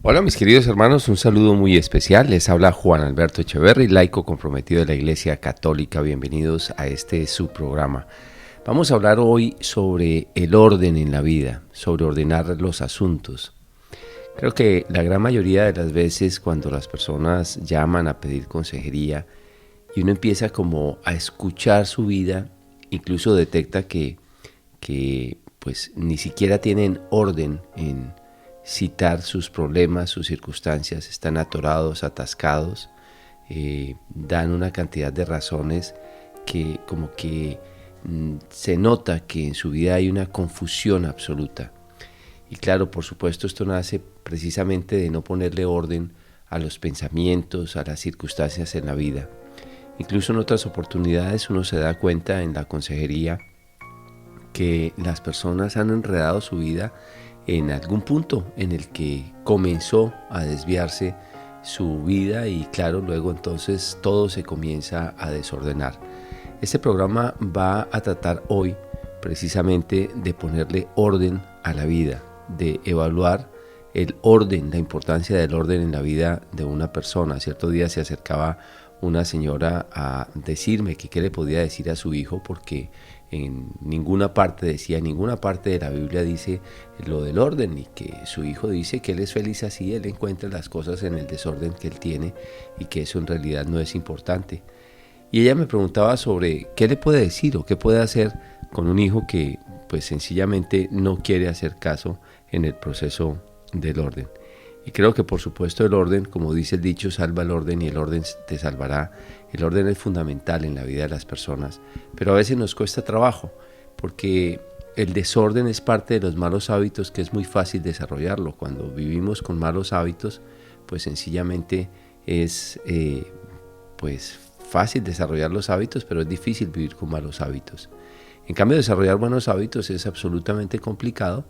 Hola mis queridos hermanos, un saludo muy especial. Les habla Juan Alberto Echeverry, laico comprometido de la Iglesia Católica. Bienvenidos a este su programa. Vamos a hablar hoy sobre el orden en la vida, sobre ordenar los asuntos. Creo que la gran mayoría de las veces cuando las personas llaman a pedir consejería y uno empieza como a escuchar su vida, incluso detecta que pues ni siquiera tienen orden en citar sus problemas, sus circunstancias, están atorados, atascados, dan una cantidad de razones que como que se nota que en su vida hay una confusión absoluta. Y claro, por supuesto, esto nace precisamente de no ponerle orden a los pensamientos, a las circunstancias en la vida. Incluso en otras oportunidades uno se da cuenta en la consejería que las personas han enredado su vida en algún punto en el que comenzó a desviarse su vida y claro, luego entonces todo se comienza a desordenar. Este programa va a tratar hoy precisamente de ponerle orden a la vida, de evaluar el orden, la importancia del orden en la vida de una persona. Cierto día se acercaba una señora a decirme que qué le podía decir a su hijo porque en ninguna parte de la Biblia dice lo del orden, y que su hijo dice que él es feliz así, él encuentra las cosas en el desorden que él tiene y que eso en realidad no es importante. Y ella me preguntaba sobre qué le puede decir o qué puede hacer con un hijo que pues sencillamente no quiere hacer caso en el proceso del orden. Y creo que por supuesto el orden, como dice el dicho, salva el orden y el orden te salvará. El orden es fundamental en la vida de las personas, pero a veces nos cuesta trabajo porque el desorden es parte de los malos hábitos que es muy fácil desarrollarlo. Cuando vivimos con malos hábitos, pues sencillamente es pues fácil desarrollar los hábitos, pero es difícil vivir con malos hábitos. En cambio, desarrollar buenos hábitos es absolutamente complicado.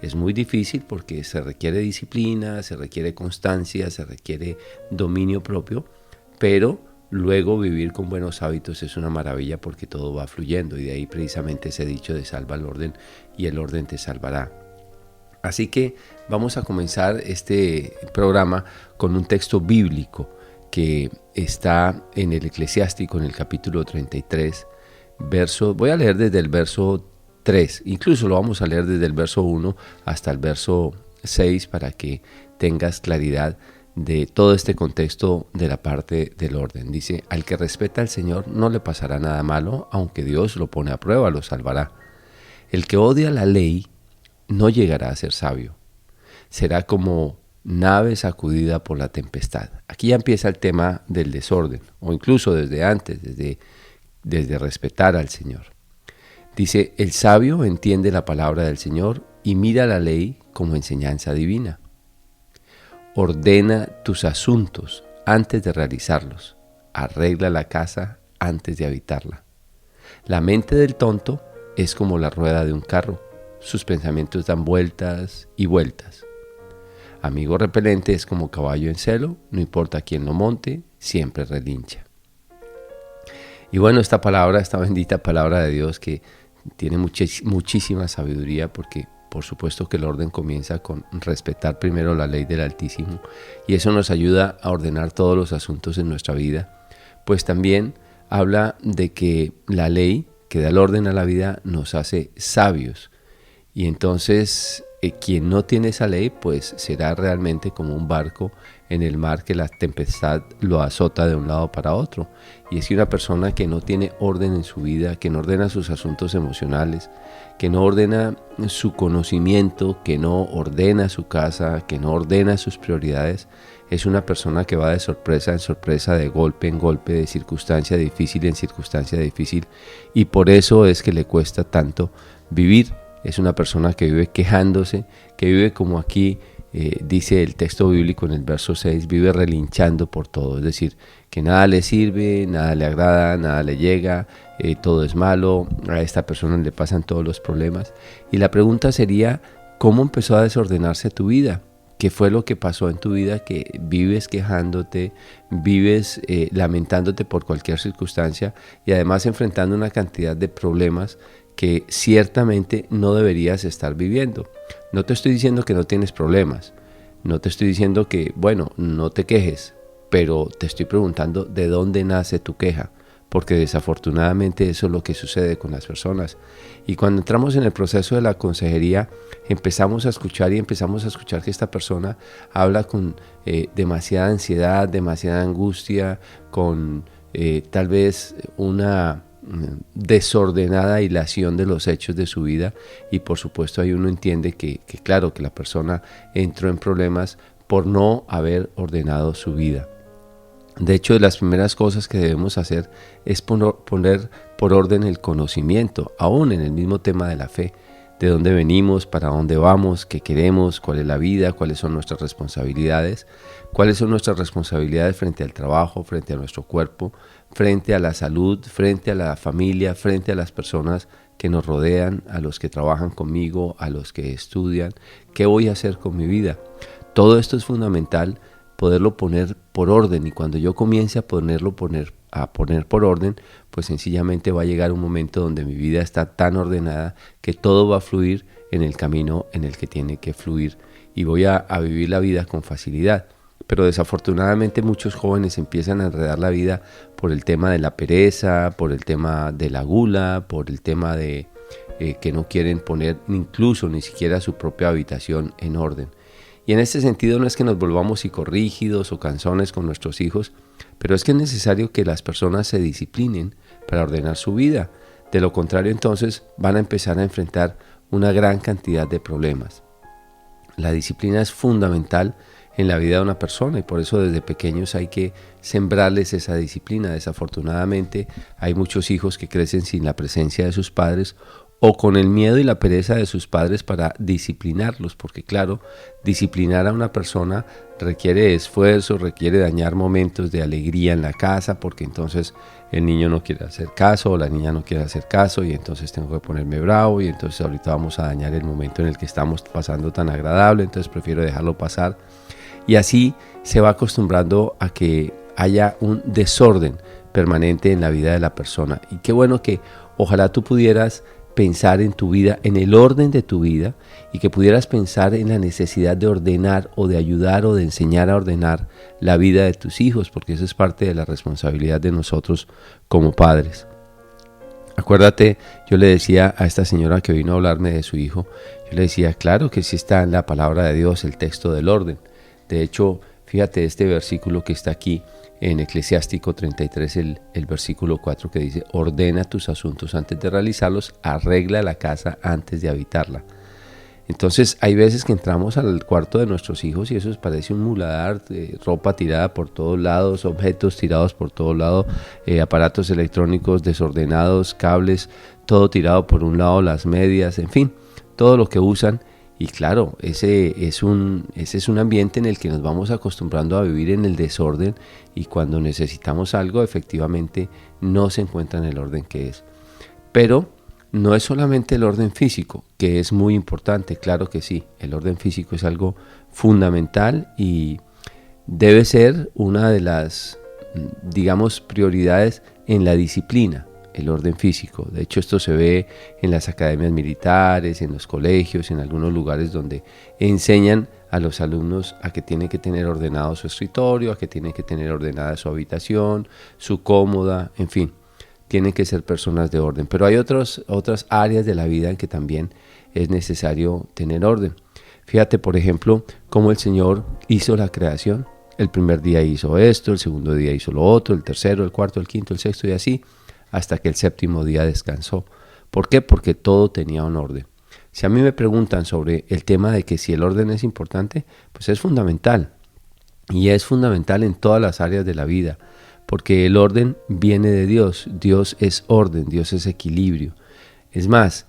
Es muy difícil porque se requiere disciplina, se requiere constancia, se requiere dominio propio, pero luego vivir con buenos hábitos es una maravilla porque todo va fluyendo y de ahí precisamente ese dicho de salva el orden y el orden te salvará. Así que vamos a comenzar este programa con un texto bíblico que está en el Eclesiástico en el capítulo 33, voy a leer desde el verso 3, incluso lo vamos a leer desde el verso 1 hasta el verso 6 para que tengas claridad de todo este contexto de la parte del orden. Dice, al que respeta al Señor no le pasará nada malo, aunque Dios lo pone a prueba, lo salvará. El que odia la ley no llegará a ser sabio, será como nave sacudida por la tempestad. Aquí ya empieza el tema del desorden, o incluso desde antes, desde respetar al Señor. Dice, el sabio entiende la palabra del Señor y mira la ley como enseñanza divina. Ordena tus asuntos antes de realizarlos. Arregla la casa antes de habitarla. La mente del tonto es como la rueda de un carro. Sus pensamientos dan vueltas y vueltas. Amigo repelente es como caballo en celo, no importa quién lo monte, siempre relincha. Y bueno, esta bendita palabra de Dios que tiene muchísima sabiduría porque por supuesto que el orden comienza con respetar primero la ley del Altísimo y eso nos ayuda a ordenar todos los asuntos en nuestra vida. Pues también habla de que la ley que da el orden a la vida nos hace sabios y entonces quien no tiene esa ley pues será realmente como un barco en el mar que la tempestad lo azota de un lado para otro. Y es que una persona que no tiene orden en su vida, que no ordena sus asuntos emocionales, que no ordena su conocimiento, que no ordena su casa, que no ordena sus prioridades, es una persona que va de sorpresa en sorpresa, de golpe en golpe, de circunstancia difícil en circunstancia difícil, y por eso es que le cuesta tanto vivir. Es una persona que vive quejándose, que vive como aquí dice el texto bíblico en el verso 6, vive relinchando por todo, es decir, que nada le sirve, nada le agrada, nada le llega, todo es malo, a esta persona le pasan todos los problemas. Y la pregunta sería, ¿cómo empezó a desordenarse tu vida? ¿Qué fue lo que pasó en tu vida que vives quejándote, vives lamentándote por cualquier circunstancia y además enfrentando una cantidad de problemas que ciertamente no deberías estar viviendo? No te estoy diciendo que no tienes problemas, No te estoy diciendo que, bueno, no te quejes, pero te estoy preguntando de dónde nace tu queja, porque desafortunadamente eso es lo que sucede con las personas. Y cuando entramos en el proceso de la consejería, empezamos a escuchar que esta persona habla con demasiada ansiedad, demasiada angustia, con tal vez una desordenada hilación de los hechos de su vida, y por supuesto ahí uno entiende que claro, que la persona entró en problemas por no haber ordenado su vida. De hecho, de las primeras cosas que debemos hacer es poner por orden el conocimiento, aún en el mismo tema de la fe, de dónde venimos, para dónde vamos, qué queremos, cuál es la vida, cuáles son nuestras responsabilidades frente al trabajo, frente a nuestro cuerpo, frente a la salud, frente a la familia, frente a las personas que nos rodean, a los que trabajan conmigo, a los que estudian. ¿Qué voy a hacer con mi vida? Todo esto es fundamental, poderlo poner por orden, y cuando yo comience a poner por orden, pues sencillamente va a llegar un momento donde mi vida está tan ordenada que todo va a fluir en el camino en el que tiene que fluir, y voy a vivir la vida con facilidad. Pero desafortunadamente muchos jóvenes empiezan a enredar la vida por el tema de la pereza, por el tema de la gula, por el tema de que no quieren poner incluso ni siquiera su propia habitación en orden. Y en este sentido no es que nos volvamos psicorrígidos o cansones con nuestros hijos, pero es que es necesario que las personas se disciplinen para ordenar su vida. De lo contrario, entonces van a empezar a enfrentar una gran cantidad de problemas. La disciplina es fundamental en la vida de una persona, y por eso desde pequeños hay que sembrarles esa disciplina. Desafortunadamente hay muchos hijos que crecen sin la presencia de sus padres, o con el miedo y la pereza de sus padres para disciplinarlos, porque claro, disciplinar a una persona requiere esfuerzo, requiere dañar momentos de alegría en la casa, porque entonces el niño no quiere hacer caso o la niña no quiere hacer caso, y entonces tengo que ponerme bravo, y entonces ahorita vamos a dañar el momento en el que estamos pasando tan agradable, entonces prefiero dejarlo pasar. Y así se va acostumbrando a que haya un desorden permanente en la vida de la persona. Y qué bueno que ojalá tú pudieras pensar en tu vida, en el orden de tu vida, y que pudieras pensar en la necesidad de ordenar o de ayudar o de enseñar a ordenar la vida de tus hijos, porque eso es parte de la responsabilidad de nosotros como padres. Acuérdate, yo le decía a esta señora que vino a hablarme de su hijo, yo le decía, claro que sí está en la palabra de Dios el texto del orden. De hecho, fíjate este versículo que está aquí en Eclesiástico 33, el versículo 4, que dice: ordena tus asuntos antes de realizarlos, arregla la casa antes de habitarla. Entonces hay veces que entramos al cuarto de nuestros hijos y eso parece un muladar, ropa tirada por todos lados, objetos tirados por todos lados, aparatos electrónicos desordenados, cables, todo tirado por un lado, las medias, en fin, todo lo que usan. Y claro, ese es un ambiente en el que nos vamos acostumbrando a vivir en el desorden, y cuando necesitamos algo efectivamente no se encuentra en el orden que es. Pero no es solamente el orden físico, que es muy importante, claro que sí, el orden físico es algo fundamental y debe ser una de las, digamos, prioridades en la disciplina. El orden físico. De hecho, esto se ve en las academias militares, en los colegios, en algunos lugares donde enseñan a los alumnos a que tienen que tener ordenado su escritorio, a que tienen que tener ordenada su habitación, su cómoda, en fin, tienen que ser personas de orden. Pero hay otras áreas de la vida en que también es necesario tener orden. Fíjate, por ejemplo, cómo el Señor hizo la creación. El primer día hizo esto, el segundo día hizo lo otro, el tercero, el cuarto, el quinto, el sexto y así, hasta que el séptimo día descansó. ¿Por qué? Porque todo tenía un orden. Si a mí me preguntan sobre el tema de que si el orden es importante, pues es fundamental. Y es fundamental en todas las áreas de la vida, porque el orden viene de Dios. Dios es orden, Dios es equilibrio. Es más,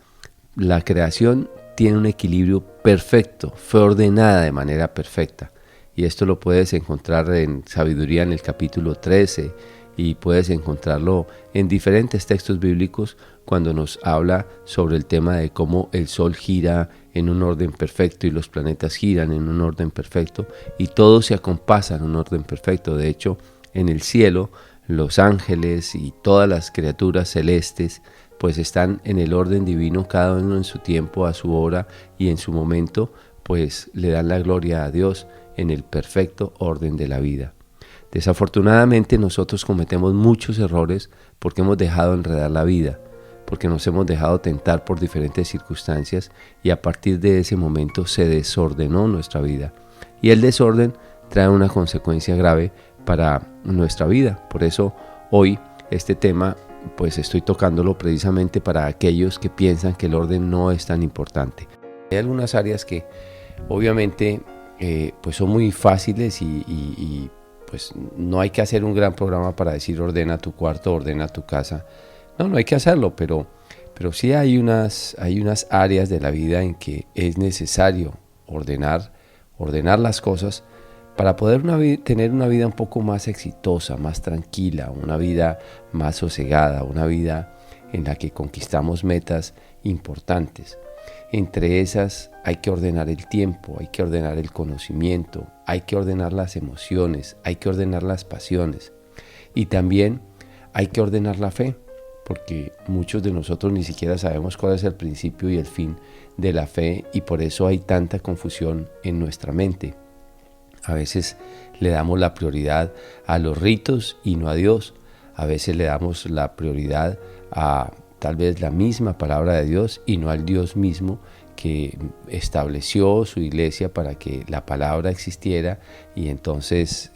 la creación tiene un equilibrio perfecto, fue ordenada de manera perfecta. Y esto lo puedes encontrar en Sabiduría en el capítulo 13, y puedes encontrarlo en diferentes textos bíblicos cuando nos habla sobre el tema de cómo el sol gira en un orden perfecto y los planetas giran en un orden perfecto y todo se acompasa en un orden perfecto. De hecho, en el cielo, los ángeles y todas las criaturas celestes pues están en el orden divino, cada uno en su tiempo, a su hora y en su momento, pues le dan la gloria a Dios. en el perfecto orden de la vida. Desafortunadamente nosotros cometemos muchos errores porque hemos dejado enredar la vida, porque nos hemos dejado tentar por diferentes circunstancias y a partir de ese momento se desordenó nuestra vida. Y el desorden trae una consecuencia grave para nuestra vida. Por eso hoy este tema pues estoy tocándolo precisamente para aquellos que piensan que el orden no es tan importante. Hay algunas áreas que obviamente pues son muy fáciles y pues no hay que hacer un gran programa para decir ordena tu cuarto, ordena tu casa. No hay que hacerlo, pero sí hay unas áreas de la vida en que es necesario ordenar las cosas para poder tener una vida un poco más exitosa, más tranquila, una vida más sosegada, una vida en la que conquistamos metas importantes. Entre esas hay que ordenar el tiempo, hay que ordenar el conocimiento, hay que ordenar las emociones, hay que ordenar las pasiones y también hay que ordenar la fe, porque muchos de nosotros ni siquiera sabemos cuál es el principio y el fin de la fe y por eso hay tanta confusión en nuestra mente. A veces le damos la prioridad a los ritos y no a Dios. A veces le damos la prioridad a tal vez la misma palabra de Dios y no al Dios mismo que estableció su iglesia para que la palabra existiera y entonces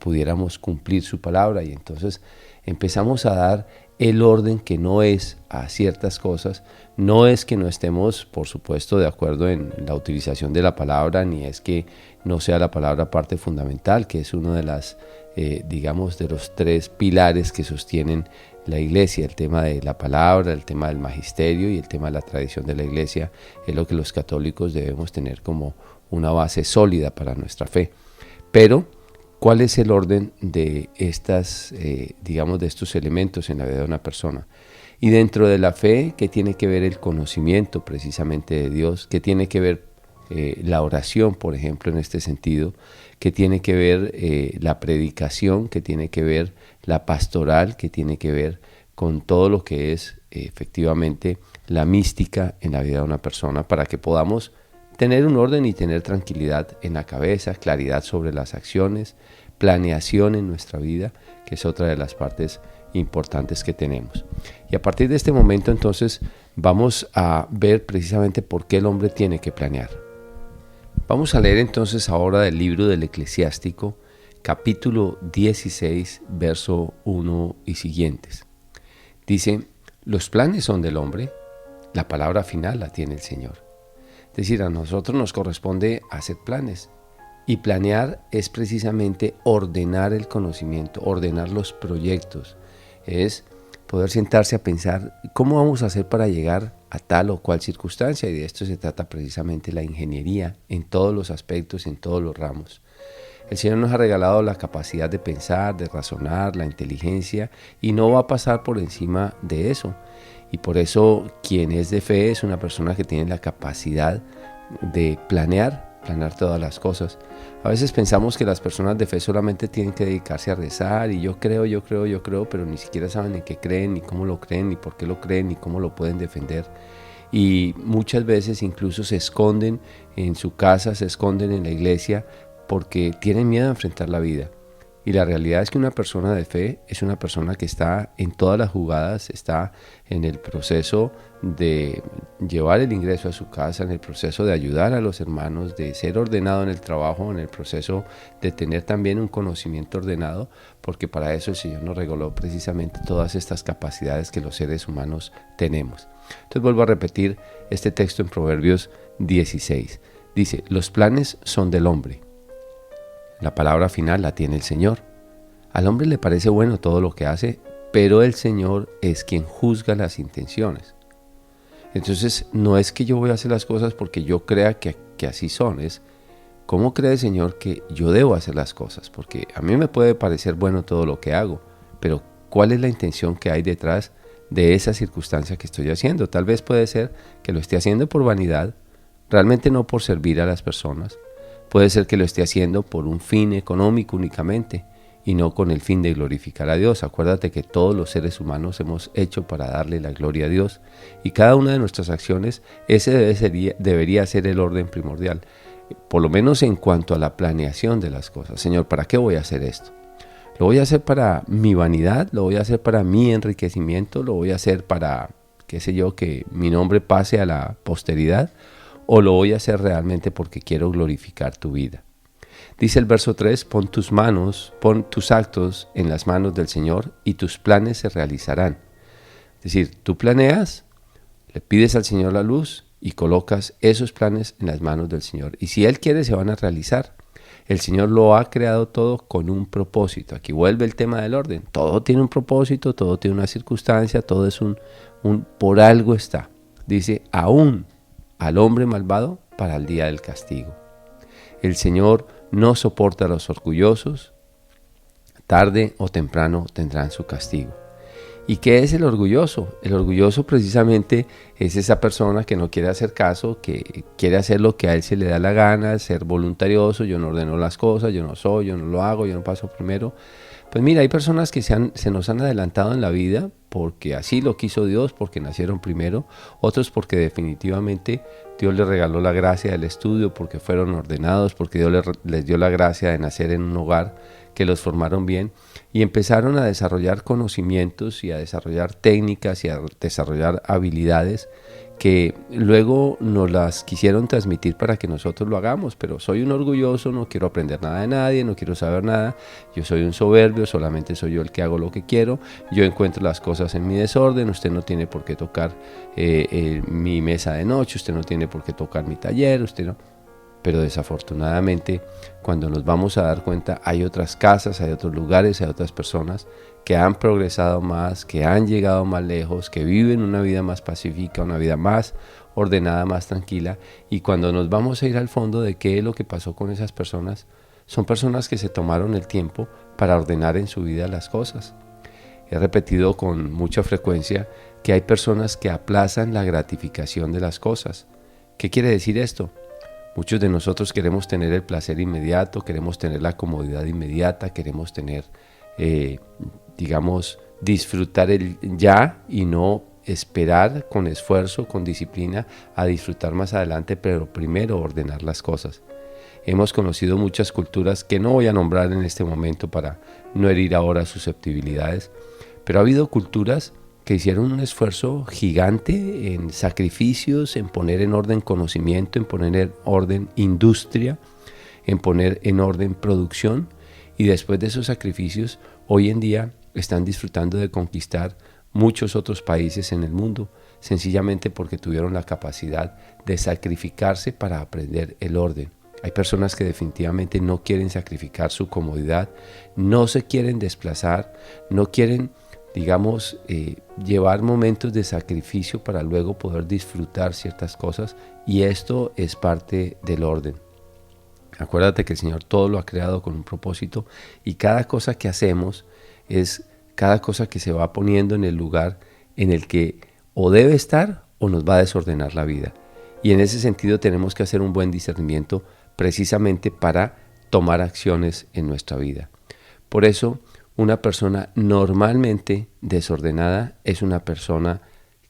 pudiéramos cumplir su palabra. Y entonces empezamos a dar el orden que no es a ciertas cosas. No es que no estemos, por supuesto, de acuerdo en la utilización de la palabra, ni es que no sea la palabra parte fundamental, que es uno de las, digamos, de los tres pilares que sostienen la iglesia. El tema de la palabra, el tema del magisterio y el tema de la tradición de la iglesia es lo que los católicos debemos tener como una base sólida para nuestra fe. Pero ¿cuál es el orden de estas, digamos, de estos elementos en la vida de una persona? Y dentro de la fe, ¿qué tiene que ver el conocimiento precisamente de Dios? ¿Qué tiene que ver la oración, por ejemplo, en este sentido? ¿Qué tiene que ver la predicación? ¿Qué tiene que ver la pastoral? ¿Qué tiene que ver con todo lo que es efectivamente la mística en la vida de una persona? Para que podamos tener un orden y tener tranquilidad en la cabeza, claridad sobre las acciones, planeación en nuestra vida, que es otra de las partes importantes que tenemos. Y a partir de este momento entonces vamos a ver precisamente por qué el hombre tiene que planear. Vamos a leer entonces ahora del libro del Eclesiástico, capítulo 16, verso 1 y siguientes. Dice: los planes son del hombre, la palabra final la tiene el Señor. Es decir, a nosotros nos corresponde hacer planes. Y planear es precisamente ordenar el conocimiento, ordenar los proyectos. Es poder sentarse a pensar cómo vamos a hacer para llegar a tal o cual circunstancia. Y de esto se trata precisamente la ingeniería en todos los aspectos, en todos los ramos. El Señor nos ha regalado la capacidad de pensar, de razonar, la inteligencia, y no va a pasar por encima de eso. Y por eso quien es de fe es una persona que tiene la capacidad de planear todas las cosas. A veces pensamos que las personas de fe solamente tienen que dedicarse a rezar y yo creo, pero ni siquiera saben en qué creen, ni cómo lo creen, ni por qué lo creen, ni cómo lo pueden defender. Y muchas veces incluso se esconden en su casa, se esconden en la iglesia porque tienen miedo a enfrentar la vida. Y la realidad es que una persona de fe es una persona que está en todas las jugadas, está en el proceso de llevar el ingreso a su casa, en el proceso de ayudar a los hermanos, de ser ordenado en el trabajo, en el proceso de tener también un conocimiento ordenado, porque para eso el Señor nos regaló precisamente todas estas capacidades que los seres humanos tenemos. Entonces vuelvo a repetir este texto en Proverbios 16. Dice: los planes son del hombre. La palabra final la tiene el Señor. Al hombre le parece bueno todo lo que hace, pero el Señor es quien juzga las intenciones. Entonces, no es que yo voy a hacer las cosas porque yo crea que así son, es cómo cree el Señor que yo debo hacer las cosas, porque a mí me puede parecer bueno todo lo que hago, pero ¿cuál es la intención que hay detrás de esa circunstancia que estoy haciendo? Tal vez puede ser que lo esté haciendo por vanidad, realmente no por servir a las personas. Puede ser que lo esté haciendo por un fin económico únicamente y no con el fin de glorificar a Dios. Acuérdate que todos los seres humanos hemos hecho para darle la gloria a Dios y cada una de nuestras acciones, ese debería ser el orden primordial. por lo menos en cuanto a la planeación de las cosas. Señor, ¿para qué voy a hacer esto? ¿Lo voy a hacer para mi vanidad? ¿Lo voy a hacer para mi enriquecimiento? ¿Lo voy a hacer para, qué sé yo, que mi nombre pase a la posteridad? ¿O lo voy a hacer realmente porque quiero glorificar tu vida? Dice el verso 3, pon tus actos en las manos del Señor y tus planes se realizarán. Es decir, tú planeas, le pides al Señor la luz y colocas esos planes en las manos del Señor. Y si Él quiere, se van a realizar. El Señor lo ha creado todo con un propósito. Aquí vuelve el tema del orden. Todo tiene un propósito, todo tiene una circunstancia, todo es un por algo está. Dice, aún al hombre malvado para el día del castigo. El Señor no soporta a los orgullosos, tarde o temprano tendrán su castigo. ¿Y qué es el orgulloso? El orgulloso precisamente es esa persona que no quiere hacer caso, que quiere hacer lo que a él se le da la gana, ser voluntarioso, yo no ordeno las cosas, yo no soy, yo no lo hago, yo no paso primero. Pues mira, hay personas que se nos han adelantado en la vida porque así lo quiso Dios, porque nacieron primero, otros porque definitivamente Dios les regaló la gracia del estudio, porque fueron ordenados, porque Dios les dio la gracia de nacer en un hogar que los formaron bien y empezaron a desarrollar conocimientos y a desarrollar técnicas y a desarrollar habilidades que luego nos las quisieron transmitir para que nosotros lo hagamos, pero soy un orgulloso, no quiero aprender nada de nadie, no quiero saber nada, yo soy un soberbio, solamente soy yo el que hago lo que quiero, yo encuentro las cosas en mi desorden, usted no tiene por qué tocar mi mesa de noche, usted no tiene por qué tocar mi taller, usted no. Pero desafortunadamente, cuando nos vamos a dar cuenta, hay otras casas, hay otros lugares, hay otras personas que han progresado más, que han llegado más lejos, que viven una vida más pacífica, una vida más ordenada, más tranquila. Y cuando nos vamos a ir al fondo de qué es lo que pasó con esas personas, son personas que se tomaron el tiempo para ordenar en su vida las cosas. He repetido con mucha frecuencia que hay personas que aplazan la gratificación de las cosas. ¿Qué quiere decir esto? Muchos de nosotros queremos tener el placer inmediato, queremos tener la comodidad inmediata, queremos tener, disfrutar el ya y no esperar con esfuerzo, con disciplina, a disfrutar más adelante, pero primero ordenar las cosas. Hemos conocido muchas culturas que no voy a nombrar en este momento para no herir ahora susceptibilidades, pero ha habido culturas que hicieron un esfuerzo gigante en sacrificios, en poner en orden conocimiento, en poner en orden industria, en poner en orden producción, y después de esos sacrificios, hoy en día están disfrutando de conquistar muchos otros países en el mundo, sencillamente porque tuvieron la capacidad de sacrificarse para aprender el orden. Hay personas que definitivamente no quieren sacrificar su comodidad, no se quieren desplazar, no quieren llevar momentos de sacrificio para luego poder disfrutar ciertas cosas, y esto es parte del orden. Acuérdate que el Señor todo lo ha creado con un propósito, y cada cosa que hacemos es cada cosa que se va poniendo en el lugar en el que o debe estar o nos va a desordenar la vida. Y en ese sentido tenemos que hacer un buen discernimiento precisamente para tomar acciones en nuestra vida. Por eso, una persona normalmente desordenada es una persona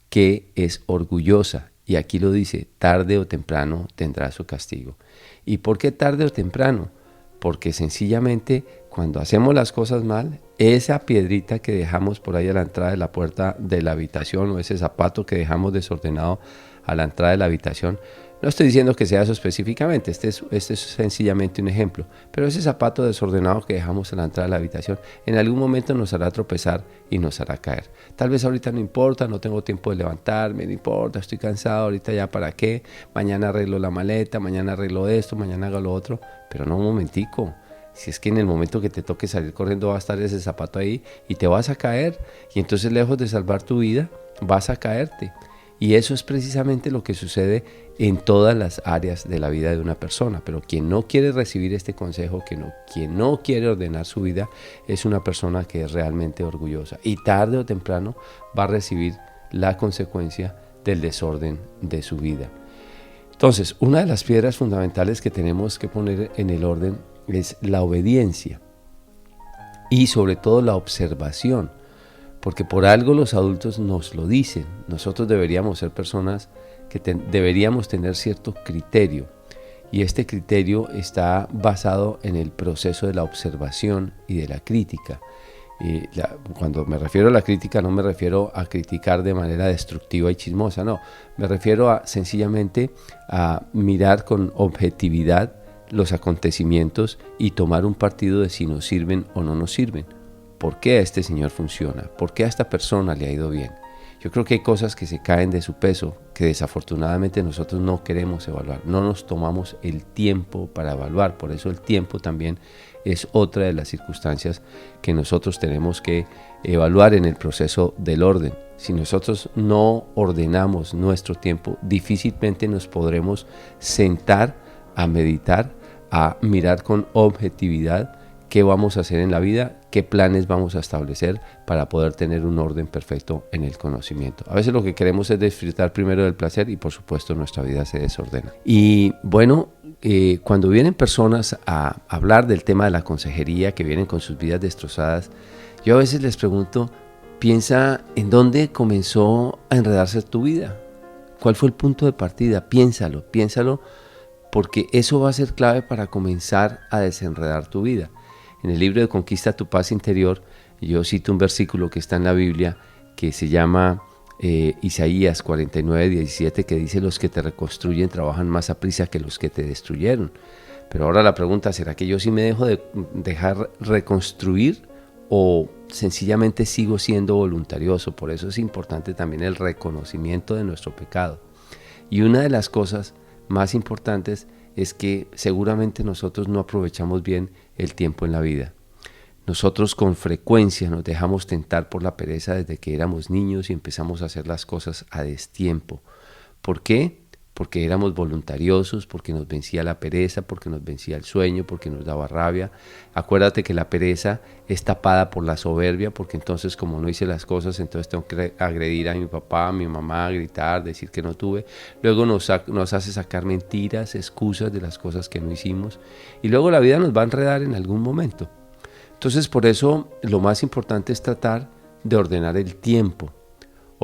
que es orgullosa, y aquí lo dice, tarde o temprano tendrá su castigo. ¿Y por qué tarde o temprano? Porque sencillamente cuando hacemos las cosas mal, esa piedrita que dejamos por ahí a la entrada de la puerta de la habitación, o ese zapato que dejamos desordenado a la entrada de la habitación, no estoy diciendo que sea eso específicamente, este es sencillamente un ejemplo, pero ese zapato desordenado que dejamos a la entrada de la habitación en algún momento nos hará tropezar y nos hará caer. Tal vez ahorita no importa, no tengo tiempo de levantarme, no importa, estoy cansado, ahorita ya para qué, mañana arreglo la maleta, mañana arreglo esto, mañana hago lo otro, pero no, un momentico. Si es que en el momento que te toque salir corriendo va a estar ese zapato ahí y te vas a caer, y entonces lejos de salvar tu vida vas a caerte. Y eso es precisamente lo que sucede en todas las áreas de la vida de una persona. Pero quien no quiere recibir este consejo, quien no quiere ordenar su vida, es una persona que es realmente orgullosa. Y tarde o temprano va a recibir la consecuencia del desorden de su vida. Entonces, una de las piedras fundamentales que tenemos que poner en el orden es la obediencia. Y sobre todo la observación. Porque por algo los adultos nos lo dicen. Nosotros deberíamos ser personas que deberíamos tener cierto criterio. Y este criterio está basado en el proceso de la observación y de la crítica. Cuando me refiero a la crítica, no me refiero a criticar de manera destructiva y chismosa, no. Me refiero sencillamente a mirar con objetividad los acontecimientos y tomar un partido de si nos sirven o no nos sirven. ¿Por qué a este señor funciona? ¿Por qué a esta persona le ha ido bien? Yo creo que hay cosas que se caen de su peso, que desafortunadamente nosotros no queremos evaluar, no nos tomamos el tiempo para evaluar. Por eso el tiempo también es otra de las circunstancias que nosotros tenemos que evaluar en el proceso del orden. Si nosotros no ordenamos nuestro tiempo, difícilmente nos podremos sentar a meditar, a mirar con objetividad qué vamos a hacer en la vida, qué planes vamos a establecer para poder tener un orden perfecto en el conocimiento. A veces lo que queremos es disfrutar primero del placer y por supuesto nuestra vida se desordena. Y bueno, cuando vienen personas a hablar del tema de la consejería, que vienen con sus vidas destrozadas, yo a veces les pregunto, piensa en dónde comenzó a enredarse tu vida, cuál fue el punto de partida, piénsalo, porque eso va a ser clave para comenzar a desenredar tu vida. En el libro de Conquista tu paz interior, yo cito un versículo que está en la Biblia que se llama Isaías 49:17, que dice: los que te reconstruyen trabajan más aprisa que los que te destruyeron. Pero ahora la pregunta, ¿será que yo sí me dejo de dejar reconstruir o sencillamente sigo siendo voluntarioso? Por eso es importante también el reconocimiento de nuestro pecado. Y una de las cosas más importantes es que seguramente nosotros no aprovechamos bien el tiempo en la vida. Nosotros con frecuencia nos dejamos tentar por la pereza desde que éramos niños y empezamos a hacer las cosas a destiempo. ¿Por qué? Porque éramos voluntariosos, porque nos vencía la pereza, porque nos vencía el sueño, porque nos daba rabia. Acuérdate que la pereza es tapada por la soberbia, porque entonces como no hice las cosas, entonces tengo que agredir a mi papá, a mi mamá, gritar, decir que no tuve. Luego nos hace sacar mentiras, excusas de las cosas que no hicimos. Y luego la vida nos va a enredar en algún momento. Entonces por eso lo más importante es tratar de ordenar el tiempo.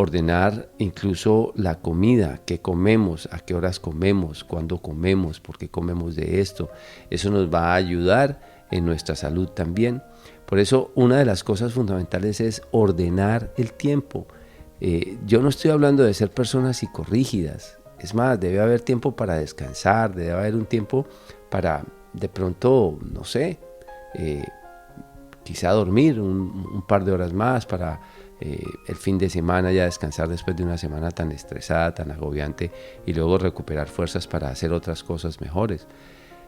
Ordenar incluso la comida, qué comemos, a qué horas comemos, cuándo comemos, por qué comemos de esto. Eso nos va a ayudar en nuestra salud también. Por eso una de las cosas fundamentales es ordenar el tiempo. Yo no estoy hablando de ser personas psicorrígidas. Es más, debe haber tiempo para descansar, debe haber un tiempo para de pronto, no sé, quizá dormir un par de horas más para el fin de semana ya descansar después de una semana tan estresada, tan agobiante, y luego recuperar fuerzas para hacer otras cosas mejores.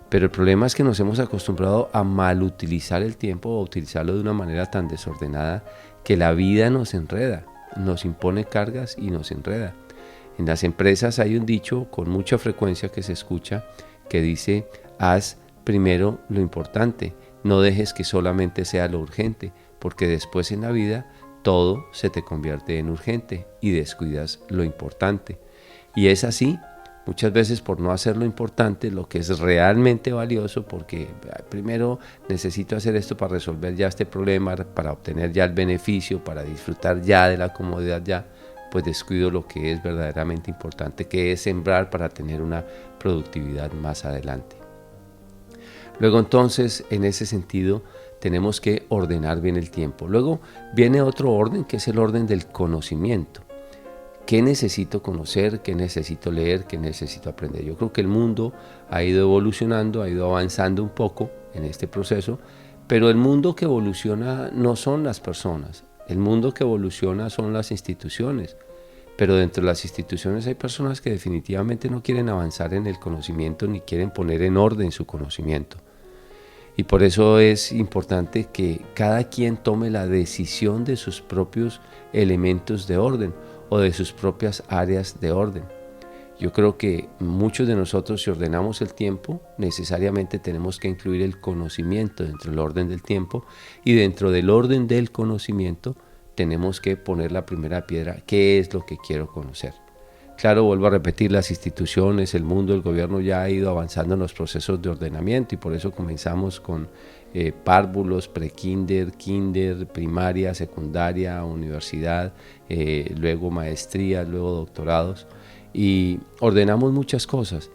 Pero el problema es que nos hemos acostumbrado a mal utilizar el tiempo o a utilizarlo de una manera tan desordenada que la vida nos enreda, nos impone cargas y nos enreda. En las empresas hay un dicho con mucha frecuencia que se escucha que dice: haz primero lo importante, no dejes que solamente sea lo urgente, porque después en la vida todo se te convierte en urgente y descuidas lo importante. Y es así, muchas veces por no hacer lo importante, lo que es realmente valioso, porque primero necesito hacer esto para resolver ya este problema, para obtener ya el beneficio, para disfrutar ya de la comodidad ya, pues descuido lo que es verdaderamente importante, que es sembrar para tener una productividad más adelante. Luego entonces, en ese sentido, tenemos que ordenar bien el tiempo. Luego viene otro orden, que es el orden del conocimiento. ¿Qué necesito conocer? ¿Qué necesito leer? ¿Qué necesito aprender? Yo creo que el mundo ha ido evolucionando, ha ido avanzando un poco en este proceso, pero el mundo que evoluciona no son las personas. El mundo que evoluciona son las instituciones. Pero dentro de las instituciones hay personas que definitivamente no quieren avanzar en el conocimiento ni quieren poner en orden su conocimiento. Y por eso es importante que cada quien tome la decisión de sus propios elementos de orden o de sus propias áreas de orden. Yo creo que muchos de nosotros, si ordenamos el tiempo, necesariamente tenemos que incluir el conocimiento dentro del orden del tiempo, y dentro del orden del conocimiento tenemos que poner la primera piedra: ¿qué es lo que quiero conocer? Claro, vuelvo a repetir, las instituciones, el mundo, el gobierno ya ha ido avanzando en los procesos de ordenamiento, y por eso comenzamos con párvulos, prekinder, kinder, primaria, secundaria, universidad, luego maestrías, luego doctorados, y ordenamos muchas cosas.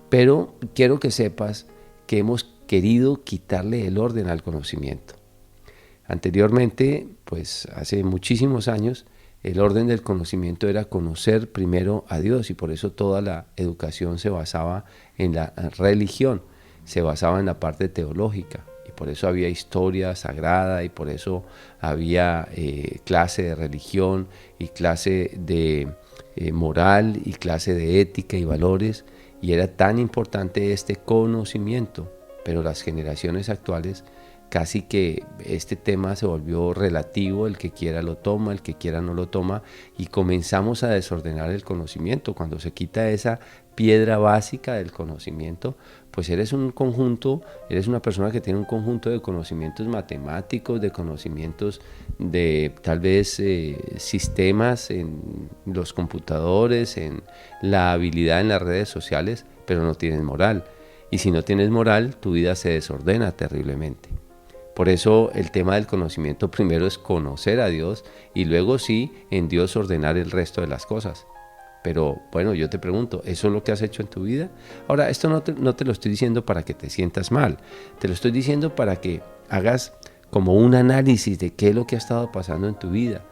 Pero quiero que sepas que hemos querido quitarle el orden al conocimiento. Anteriormente, pues hace muchísimos años, el orden del conocimiento era conocer primero a Dios, y por eso toda la educación se basaba en la religión, se basaba en la parte teológica, y por eso había historia sagrada, y por eso había clase de religión y clase de moral y clase de ética y valores, y era tan importante este conocimiento. Pero las generaciones actuales, casi que este tema se volvió relativo, el que quiera lo toma, el que quiera no lo toma, y comenzamos a desordenar el conocimiento. Cuando se quita esa piedra básica del conocimiento, pues eres un conjunto, eres una persona que tiene un conjunto de conocimientos matemáticos, de conocimientos de tal vez sistemas en los computadores, en la habilidad en las redes sociales, pero no tienes moral. Y si no tienes moral, tu vida se desordena terriblemente. Por eso el tema del conocimiento primero es conocer a Dios, y luego sí, en Dios ordenar el resto de las cosas. Pero bueno, yo te pregunto, ¿eso es lo que has hecho en tu vida? Ahora, esto no te lo estoy diciendo para que te sientas mal, te lo estoy diciendo para que hagas como un análisis de qué es lo que ha estado pasando en tu vida.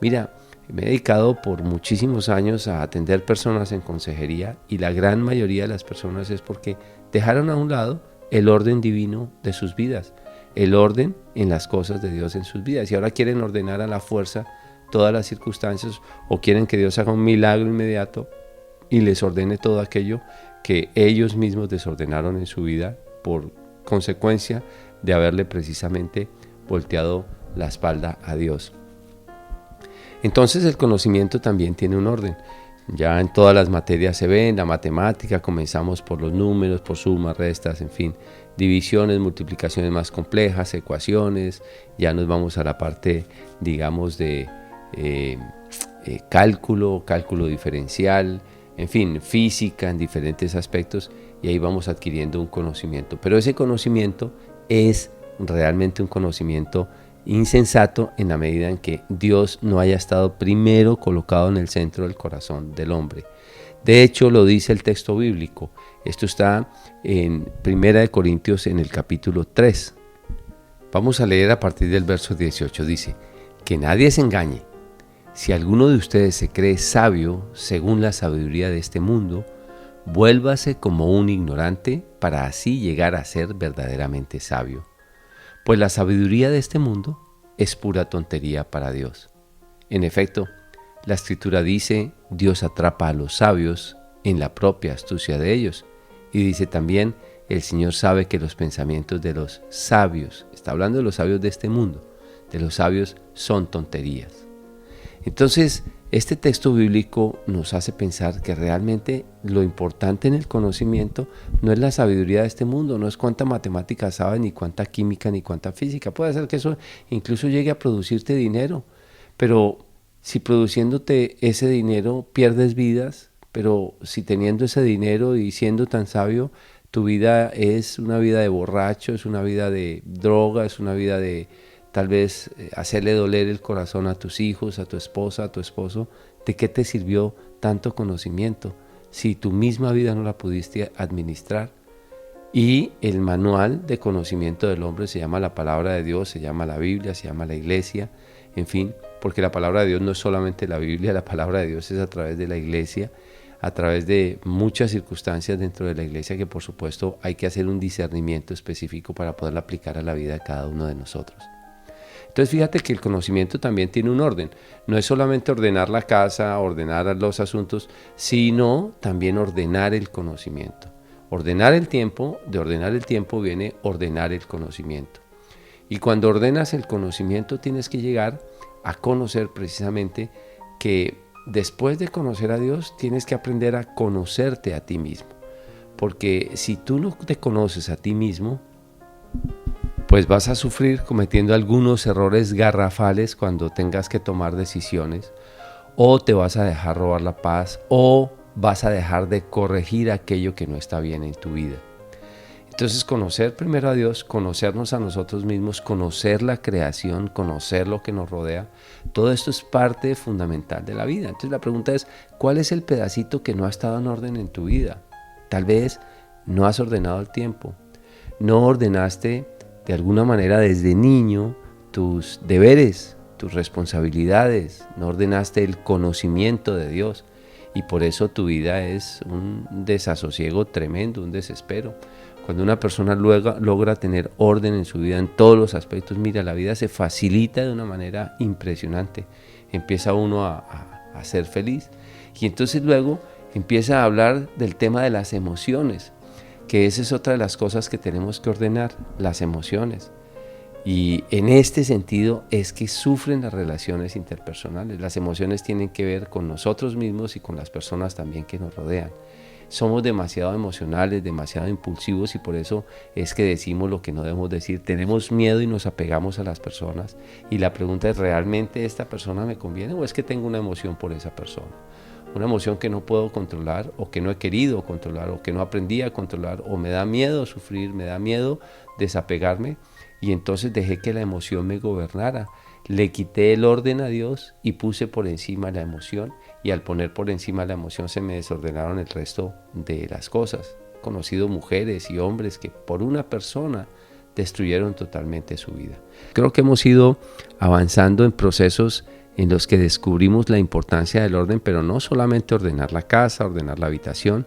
Mira, me he dedicado por muchísimos años a atender personas en consejería, y la gran mayoría de las personas es porque dejaron a un lado el orden divino de sus vidas, el orden en las cosas de Dios en sus vidas, y ahora quieren ordenar a la fuerza todas las circunstancias, o quieren que Dios haga un milagro inmediato y les ordene todo aquello que ellos mismos desordenaron en su vida por consecuencia de haberle precisamente volteado la espalda a Dios. Entonces el conocimiento también tiene un orden. Ya en todas las materias se ve, en la matemática comenzamos por los números, por sumas, restas, en fin, divisiones, multiplicaciones más complejas, ecuaciones, ya nos vamos a la parte, digamos, de cálculo diferencial, en fin, física en diferentes aspectos, y ahí vamos adquiriendo un conocimiento. Pero ese conocimiento es realmente un conocimiento insensato en la medida en que Dios no haya estado primero colocado en el centro del corazón del hombre. De hecho, lo dice el texto bíblico. Esto está en 1 Corintios en el capítulo 3. Vamos a leer a partir del verso 18. Dice: que nadie se engañe. Si alguno de ustedes se cree sabio según la sabiduría de este mundo, vuélvase como un ignorante para así llegar a ser verdaderamente sabio. Pues la sabiduría de este mundo es pura tontería para Dios. En efecto, la Escritura dice: Dios atrapa a los sabios en la propia astucia de ellos. Y dice también: el Señor sabe que los pensamientos de los sabios, está hablando de los sabios de este mundo, de los sabios, son tonterías. Entonces, este texto bíblico nos hace pensar que realmente lo importante en el conocimiento no es la sabiduría de este mundo, no es cuánta matemática sabes, ni cuánta química, ni cuánta física. Puede ser que eso incluso llegue a producirte dinero, pero si produciéndote ese dinero pierdes vidas, pero si teniendo ese dinero y siendo tan sabio, tu vida es una vida de borracho, es una vida de droga, es una vida de tal vez hacerle doler el corazón a tus hijos, a tu esposa, a tu esposo. ¿De qué te sirvió tanto conocimiento si tu misma vida no la pudiste administrar? Y el manual de conocimiento del hombre se llama la palabra de Dios, se llama la Biblia, se llama la iglesia, en fin, porque la palabra de Dios no es solamente la Biblia, la palabra de Dios es a través de la iglesia, a través de muchas circunstancias dentro de la iglesia que por supuesto hay que hacer un discernimiento específico para poderla aplicar a la vida de cada uno de nosotros. Entonces fíjate que el conocimiento también tiene un orden. No es solamente ordenar la casa, ordenar los asuntos, sino también ordenar el conocimiento. Ordenar el tiempo, de ordenar el tiempo viene ordenar el conocimiento. Y cuando ordenas el conocimiento tienes que llegar a conocer precisamente que después de conocer a Dios tienes que aprender a conocerte a ti mismo. Porque si tú no te conoces a ti mismo, pues vas a sufrir cometiendo algunos errores garrafales cuando tengas que tomar decisiones, o te vas a dejar robar la paz, o vas a dejar de corregir aquello que no está bien en tu vida. Entonces conocer primero a Dios, conocernos a nosotros mismos, conocer la creación, conocer lo que nos rodea, todo esto es parte fundamental de la vida. Entonces la pregunta es, ¿cuál es el pedacito que no ha estado en orden en tu vida? Tal vez no has ordenado el tiempo, no ordenaste de alguna manera desde niño tus deberes, tus responsabilidades, no ordenaste el conocimiento de Dios y por eso tu vida es un desasosiego tremendo, un desespero. Cuando una persona logra tener orden en su vida en todos los aspectos, mira, la vida se facilita de una manera impresionante. Empieza uno a ser feliz y entonces luego empieza a hablar del tema de las emociones, que esa es otra de las cosas que tenemos que ordenar, las emociones. Y en este sentido es que sufren las relaciones interpersonales. Las emociones tienen que ver con nosotros mismos y con las personas también que nos rodean. Somos demasiado emocionales, demasiado impulsivos y por eso es que decimos lo que no debemos decir. Tenemos miedo y nos apegamos a las personas. Y la pregunta es, ¿realmente esta persona me conviene o es que tengo una emoción por esa persona? Una emoción que no puedo controlar o que no he querido controlar o que no aprendí a controlar o me da miedo sufrir, me da miedo desapegarme y entonces dejé que la emoción me gobernara. Le quité el orden a Dios y puse por encima la emoción y al poner por encima la emoción se me desordenaron el resto de las cosas. He conocido mujeres y hombres que por una persona destruyeron totalmente su vida. Creo que hemos ido avanzando en procesos en los que descubrimos la importancia del orden, pero no solamente ordenar la casa, ordenar la habitación,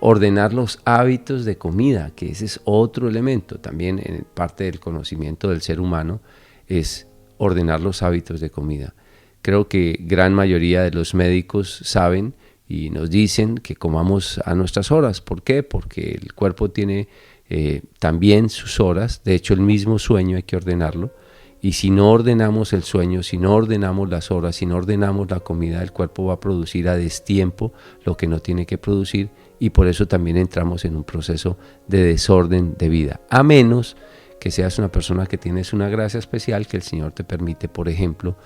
ordenar los hábitos de comida, que ese es otro elemento, también en parte del conocimiento del ser humano, es ordenar los hábitos de comida. Creo que gran mayoría de los médicos saben y nos dicen que comamos a nuestras horas. ¿Por qué? Porque el cuerpo tiene también sus horas, de hecho el mismo sueño hay que ordenarlo. Y si no ordenamos el sueño, si no ordenamos las horas, si no ordenamos la comida, el cuerpo va a producir a destiempo lo que no tiene que producir y por eso también entramos en un proceso de desorden de vida. A menos que seas una persona que tienes una gracia especial que el Señor te permite, por ejemplo,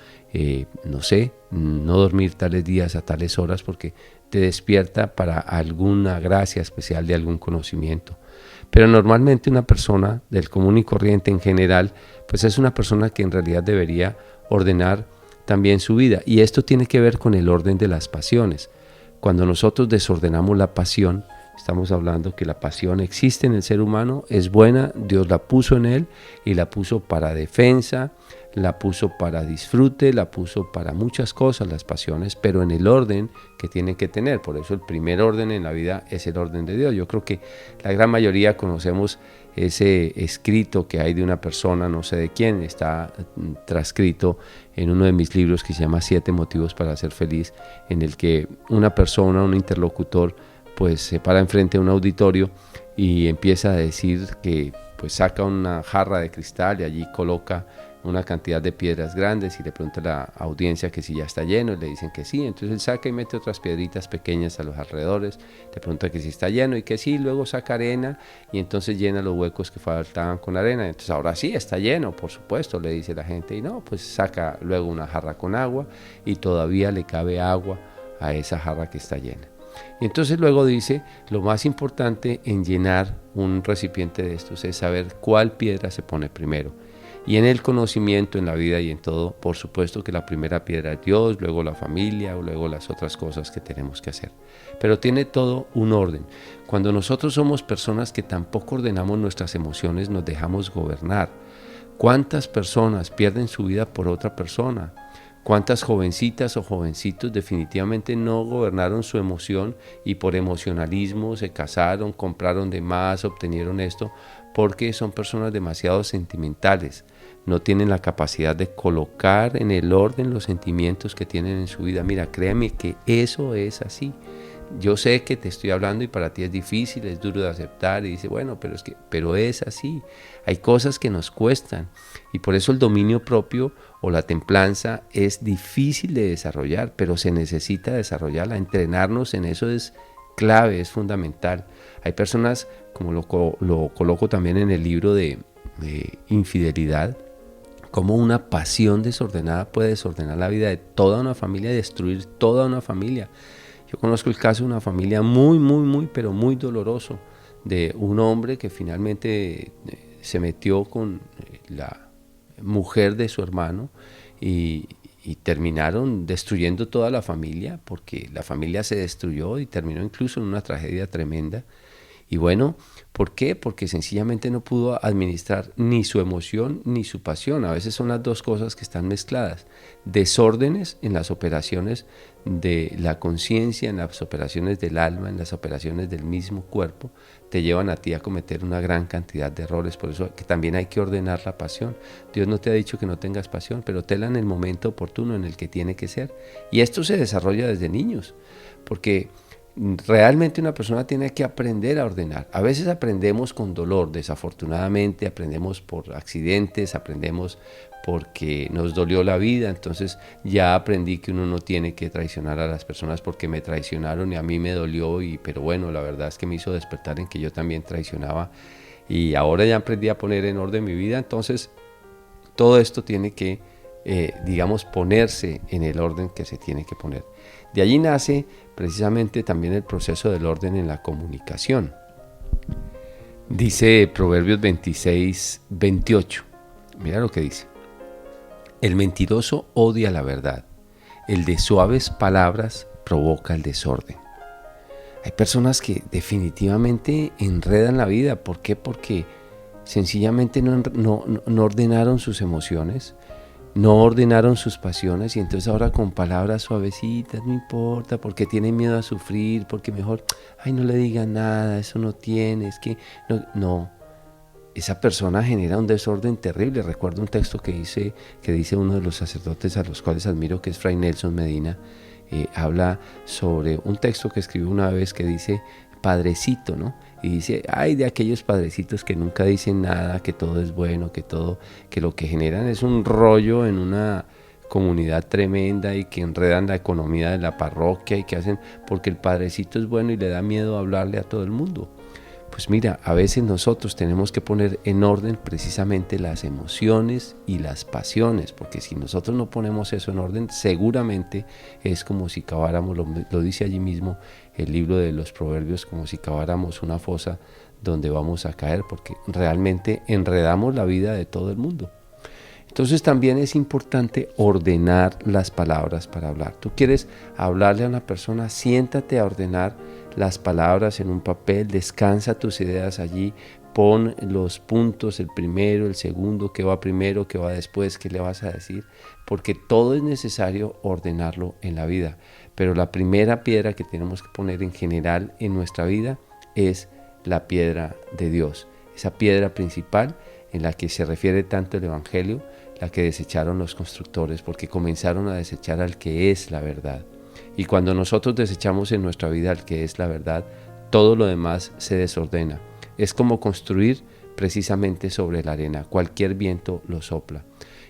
no dormir tales días a tales horas porque te despierta para alguna gracia especial de algún conocimiento. Pero normalmente una persona del común y corriente en general, pues es una persona que en realidad debería ordenar también su vida. Y esto tiene que ver con el orden de las pasiones. Cuando nosotros desordenamos la pasión, estamos hablando que la pasión existe en el ser humano, es buena, Dios la puso en él y la puso para defensa, la puso para disfrute, la puso para muchas cosas las pasiones, pero en el orden que tienen que tener. Por eso el primer orden en la vida es el orden de Dios. Yo creo que la gran mayoría conocemos ese escrito que hay de una persona, no sé de quién, está transcrito en uno de mis libros que se llama 7 motivos para ser feliz, en el que una persona, un interlocutor, pues se para enfrente de un auditorio y empieza a decir que pues saca una jarra de cristal y allí coloca una cantidad de piedras grandes y le pregunta a la audiencia que si ya está lleno y le dicen que sí, entonces él saca y mete otras piedritas pequeñas a los alrededores, le pregunta que si está lleno y que sí, luego saca arena y entonces llena los huecos que faltaban con arena, entonces ahora sí está lleno, por supuesto, le dice la gente y no, pues saca luego una jarra con agua y todavía le cabe agua a esa jarra que está llena. Y entonces luego dice, lo más importante en llenar un recipiente de estos es saber cuál piedra se pone primero. Y en el conocimiento, en la vida y en todo, por supuesto que la primera piedra es Dios, luego la familia, luego las otras cosas que tenemos que hacer. Pero tiene todo un orden. Cuando nosotros somos personas que tampoco ordenamos nuestras emociones, nos dejamos gobernar. ¿Cuántas personas pierden su vida por otra persona? ¿Cuántas jovencitas o jovencitos definitivamente no gobernaron su emoción y por emocionalismo se casaron, compraron de más, obtenieron esto? Porque son personas demasiado sentimentales, no tienen la capacidad de colocar en el orden los sentimientos que tienen en su vida. Mira, créeme que eso es así. Yo sé que te estoy hablando y para ti es difícil, es duro de aceptar y dice, bueno, pero es así. Hay cosas que nos cuestan y por eso el dominio propio o la templanza es difícil de desarrollar, pero se necesita desarrollarla. Entrenarnos en eso es clave, es fundamental. Hay personas, como lo coloco también en el libro de infidelidad, como una pasión desordenada puede desordenar la vida de toda una familia y destruir toda una familia. Yo conozco el caso de una familia pero muy doloroso, de un hombre que finalmente se metió con la mujer de su hermano y terminaron destruyendo toda la familia, porque la familia se destruyó y terminó incluso en una tragedia tremenda. Y bueno, ¿por qué? Porque sencillamente no pudo administrar ni su emoción ni su pasión. A veces son las dos cosas que están mezcladas. Desórdenes en las operaciones de la conciencia, en las operaciones del alma, en las operaciones del mismo cuerpo, te llevan a ti a cometer una gran cantidad de errores. Por eso que también hay que ordenar la pasión. Dios no te ha dicho que no tengas pasión, pero tenla en el momento oportuno en el que tiene que ser. Y esto se desarrolla desde niños, porque realmente una persona tiene que aprender a ordenar. A veces aprendemos con dolor, desafortunadamente, aprendemos por accidentes, aprendemos porque nos dolió la vida, entonces ya aprendí que uno no tiene que traicionar a las personas porque me traicionaron y a mí me dolió, pero bueno, la verdad es que me hizo despertar en que yo también traicionaba y ahora ya aprendí a poner en orden mi vida, entonces todo esto tiene que, digamos, ponerse en el orden que se tiene que poner. De allí nace precisamente también el proceso del orden en la comunicación. Dice Proverbios 26, 28. Mira lo que dice. El mentiroso odia la verdad. El de suaves palabras provoca el desorden. Hay personas que definitivamente enredan la vida. ¿Por qué? Porque sencillamente no ordenaron sus emociones, no ordenaron sus pasiones y entonces ahora con palabras suavecitas, no importa, porque tienen miedo a sufrir, porque mejor, ay, no le digan nada, eso no tiene, es que no. Esa persona genera un desorden terrible. Recuerdo un texto que dice uno de los sacerdotes a los cuales admiro, que es Fray Nelson Medina, habla sobre un texto que escribió una vez que dice, padrecito, ¿no? Y dice, ay, de aquellos padrecitos que nunca dicen nada, que todo es bueno, que lo que generan es un rollo en una comunidad tremenda y que enredan la economía de la parroquia y que hacen porque el padrecito es bueno y le da miedo hablarle a todo el mundo. Pues mira, a veces nosotros tenemos que poner en orden precisamente las emociones y las pasiones, porque si nosotros no ponemos eso en orden, seguramente es como si caváramos, lo dice allí mismo el libro de los Proverbios, como si caváramos una fosa donde vamos a caer, porque realmente enredamos la vida de todo el mundo. Entonces también es importante ordenar las palabras para hablar. Tú quieres hablarle a una persona, siéntate a ordenar las palabras en un papel, descansa tus ideas allí, pon los puntos, el primero, el segundo, qué va primero, qué va después, qué le vas a decir, porque todo es necesario ordenarlo en la vida. Pero la primera piedra que tenemos que poner en general en nuestra vida es la piedra de Dios, esa piedra principal en la que se refiere tanto el Evangelio, la que desecharon los constructores, porque comenzaron a desechar al que es la verdad. Y cuando nosotros desechamos en nuestra vida al que es la verdad, todo lo demás se desordena. Es como construir precisamente sobre la arena. Cualquier viento lo sopla.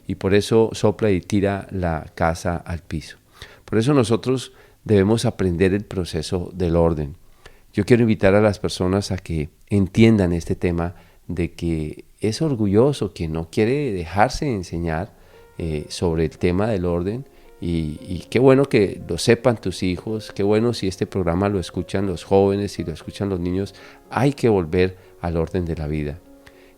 Y por eso sopla y tira la casa al piso. Por eso nosotros debemos aprender el proceso del orden. Yo quiero invitar a las personas a que entiendan este tema de que es orgulloso, que no quiere dejarse enseñar sobre el tema del orden. Y qué bueno que lo sepan tus hijos, qué bueno si este programa lo escuchan los jóvenes, si lo escuchan los niños. Hay que volver al orden de la vida.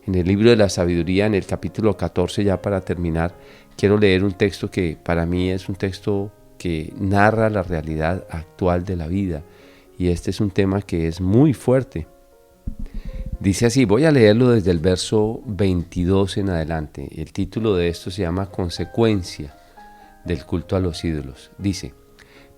En el libro de la sabiduría, en el capítulo 14, ya para terminar, quiero leer un texto que para mí es un texto que narra la realidad actual de la vida. Y este es un tema que es muy fuerte. Dice así, voy a leerlo desde el verso 22 en adelante. El título de esto se llama Consecuencia del culto a los ídolos. Dice,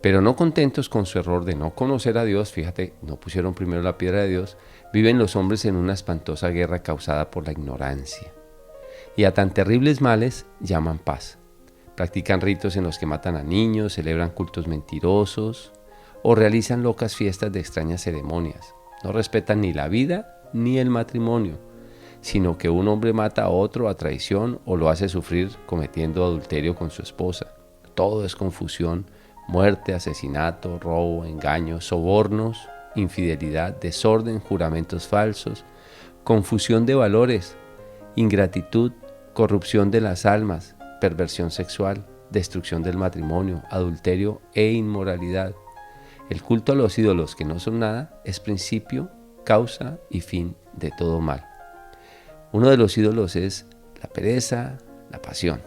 pero no contentos con su error de no conocer a Dios, fíjate, no pusieron primero la piedra de Dios, viven los hombres en una espantosa guerra causada por la ignorancia. Y a tan terribles males llaman paz. Practican ritos en los que matan a niños, celebran cultos mentirosos o realizan locas fiestas de extrañas ceremonias. No respetan ni la vida ni el matrimonio, sino que un hombre mata a otro a traición o lo hace sufrir cometiendo adulterio con su esposa. Todo es confusión, muerte, asesinato, robo, engaño, sobornos, infidelidad, desorden, juramentos falsos, confusión de valores, ingratitud, corrupción de las almas, perversión sexual, destrucción del matrimonio, adulterio e inmoralidad. El culto a los ídolos que no son nada es principio, causa y fin de todo mal. Uno de los ídolos es la pereza, la pasión.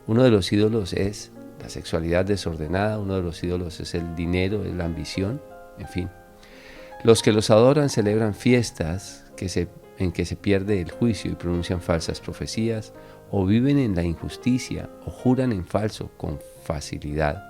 Uno de los ídolos es la sexualidad desordenada. Uno de los ídolos es el dinero, es la ambición, en fin. Los que los adoran celebran fiestas en que se pierde el juicio y pronuncian falsas profecías, o viven en la injusticia, o juran en falso con facilidad.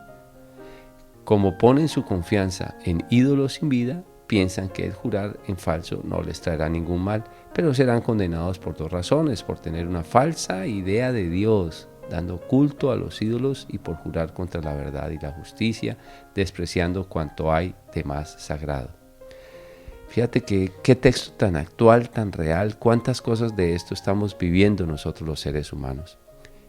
Como ponen su confianza en ídolos sin vida, piensan que el jurar en falso no les traerá ningún mal, pero serán condenados por dos razones: por tener una falsa idea de Dios, dando culto a los ídolos, y por jurar contra la verdad y la justicia, despreciando cuanto hay de más sagrado. Fíjate que qué texto tan actual, tan real, cuántas cosas de esto estamos viviendo nosotros los seres humanos.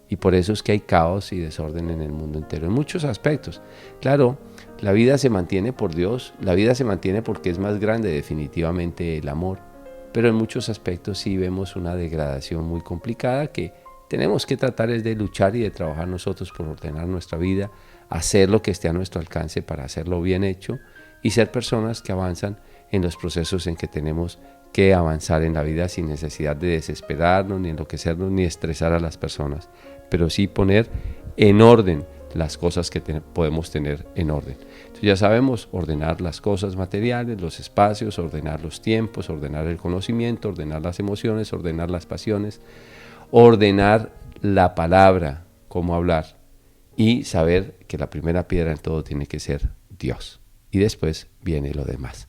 Y por eso es que hay caos y desorden en el mundo entero, en muchos aspectos. Claro, la vida se mantiene por Dios, la vida se mantiene porque es más grande definitivamente el amor, pero en muchos aspectos sí vemos una degradación muy complicada que tenemos que tratar es de luchar y de trabajar nosotros por ordenar nuestra vida, hacer lo que esté a nuestro alcance para hacerlo bien hecho y ser personas que avanzan en los procesos en que tenemos que avanzar en la vida sin necesidad de desesperarnos, ni enloquecernos, ni estresar a las personas, pero sí poner en orden las cosas que podemos tener en orden. Entonces ya sabemos ordenar las cosas materiales, los espacios, ordenar los tiempos, ordenar el conocimiento, ordenar las emociones, ordenar las pasiones, ordenar la palabra, cómo hablar, y saber que la primera piedra en todo tiene que ser Dios, y después viene lo demás.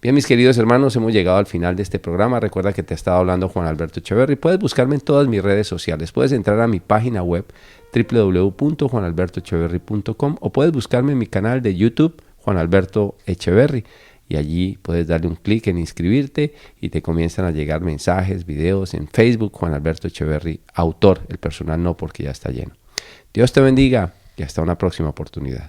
Bien, mis queridos hermanos, hemos llegado al final de este programa. Recuerda que te ha estado hablando Juan Alberto Echeverry. Puedes buscarme en todas mis redes sociales. Puedes entrar a mi página web www.juanalbertoecheverry.com o puedes buscarme en mi canal de YouTube, Juan Alberto Echeverry. Y allí puedes darle un clic en inscribirte y te comienzan a llegar mensajes, videos en Facebook, Juan Alberto Echeverry, autor, el personal no porque ya está lleno. Dios te bendiga y hasta una próxima oportunidad.